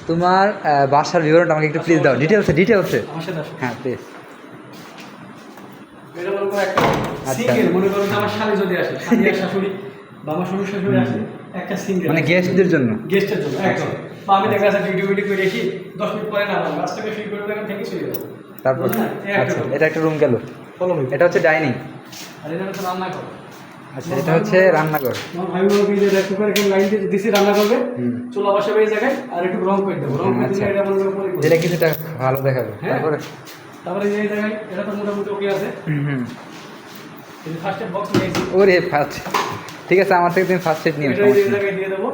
তোমার বাসার বিবরণটা আমাকে একটু প্লিজ দাও, ডিটেলসে আমার সাথে আসো। হ্যাঁ প্লিজ। এটা মনে করো একটা আচ্ছা। সিঙ্গেল, মনে করো যে আমার শালি যদি আসে, শালি আর শাশুড়ি বা আমার শ্বশুর শাশুড়ি আসে, একটা সিঙ্গেল মানে গেস্টদের জন্য। গেস্টের জন্য একদম। বা আমি দেখা যাচ্ছে ভিডিও করে রেখি 10 মিনিট পরে না আমার রাস্তাকে শুরু করে এখান থেকে চলে যাবো। তারপর বুঝলেন? এই একটা আচ্ছা room। এটা একটা রুম গেল, ফলো মি। এটা হচ্ছে ডাইনিং। আর এটা হচ্ছে রান্না করো। আচ্ছা এটা হচ্ছে রান্নাঘর। আমার ভাই বলবি যে দেখো করে এখানে লাইন দিয়ে দিছি রান্না করবে, হুম। চুলা বসাবে এই জায়গায় আর একটু রং করে দেবো, রং করে আচ্ছা। দিলে এটা মনে করো পরে যেটা কিছুটা ভালো দেখাবে। হ্যাঁ। তারপরে তারপরে এই জায়গায় এটা তো মোটামুটি ওকে আছে। হুম। এই ফার্স্ট এড বক্স নিয়েছি, ওরে ফার্স্ট, ঠিক আছে আমার থেকে তুমি ফার্স্ট এড নিও, এটা এই সমস্যা নেই। জায়গায় দিয়ে দেবো।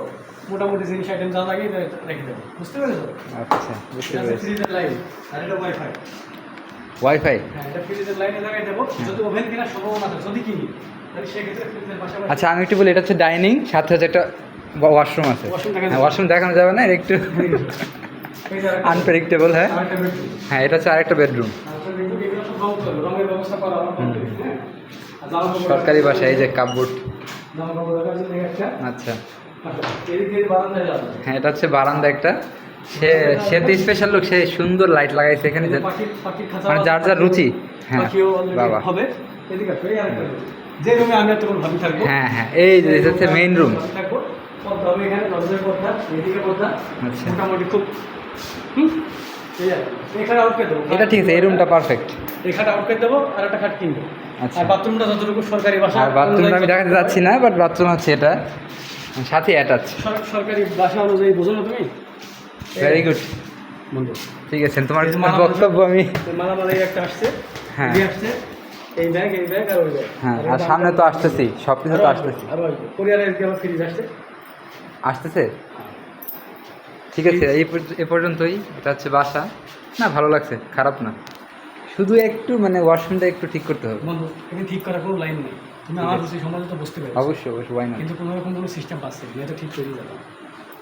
মোটামুটি জিনিস আইটেম যা লাগে এটা রেখে দেবো, বুঝতে পেরেছো? আচ্ছা বুঝতে এটা পেরেছি। ফ্রিজের লাইন আর এটা ওয়াইফাই। ওয়াইফাই। হ্যাঁ, এটা ফ্রিজের লাইনে লাগাই দেবো। যদি ওভেন কেনার সম্ভাবনা থাকে, যদি কিনি তাহলে সেক্ষেত্রে ফ্রিজের পাশাপাশি আচ্ছা আমি একটু বলি, এটা হচ্ছে ডাইনিং, সাথে হচ্ছে একটা ওয়াশরুম আছে। Washroom দেখানো হ্যাঁ ওয়াশরুম দেখানো যাবে না, এটা একটু এই যে আরেকটা- আনপ্রেডিক্টেবল। হ্যাঁ আরেকটা bedroom। হ্যাঁ এটা হচ্ছে আরেকটা বেডরুম। আরেকটা bedroom, এগুলো সব রং করবে, রঙের ব্যবস্থা করা আমার complete, হ্যাঁ। আর জামা কাপড় সরকারি বাসা, এই যে কাপবোর্ড। জামা কাপড় রাখার জন্য একটা। আচ্ছা আচ্ছা, এদিক দিয়ে বারান্দায় যাবে। হ্যাঁ এটা হচ্ছে বারান্দা একটা। সে সে তো স্পেশাল লোক, সে সুন্দর লাইট লাগাইছে এখানে, যে পাখির খাঁচা মানে যার যার রুচি। হ্যাঁ পাখিও already বাবা। হবে। এদিকে আসো, এই আরেকটা room। যে রুমে আমি আর তখন ভাবি থাকবো, হ্যাঁ হ্যাঁ এই যে এটা হচ্ছে মেইন রুম। ভাবি থাকবো, পর্দা হবে এখানে, দরজার পর্দা, এদিকে পর্দা। আচ্ছা। মোটামুটি খুব এই আর কি। এখানে আউট করে দেবো, এটা ঠিক আছে, এই রুমটা পারফেক্ট। এখানে আউট করে দেবো আর একটা খাট কিনবো। আচ্ছা। আর বাথরুমটা যতটুকু সরকারি বাসা, আর বাথরুমটা আমি দেখাতে যাচ্ছি না, বাট বাথরুম হচ্ছে এটা সাথে অ্যাটাচ। সরকারি বাসা অনুযায়ী বোঝো না তুমি? ভেরি গুড, বন্ধু ঠিক আছে তোমার এই যে তোমার মালামাল বক্তব্য আমি। মালামাল এই একটা আসছে, হ্যাঁ। এই আসছে, এই ব্যাগ আর ওই ব্যাগ। হ্যাঁ আর সামনে তো আসতেছি, সব কিছু তো আসতেছি, আর কোরিয়ারের গেল ফ্রিজ আসছে। আসতেছে। ঠিক আছে এই পর্যন্তই। এটা হচ্ছে বাসা, না ভালো লাগছে, খারাপ না, শুধু একটু মানে ওয়াশরুমটা একটু ঠিক করতে হবে। বন্ধু এখানে ঠিক করার কোনো লাইন নেই, তুমি আমার রুচি সম্বন্ধে তো বুঝতে পারছো, অবশ্যই অবশ্যই, ওয়াই না। কিন্তু কোনো রকম কোনো সিস্টেম পাচ্ছে না, এটা ঠিক করে যাবে।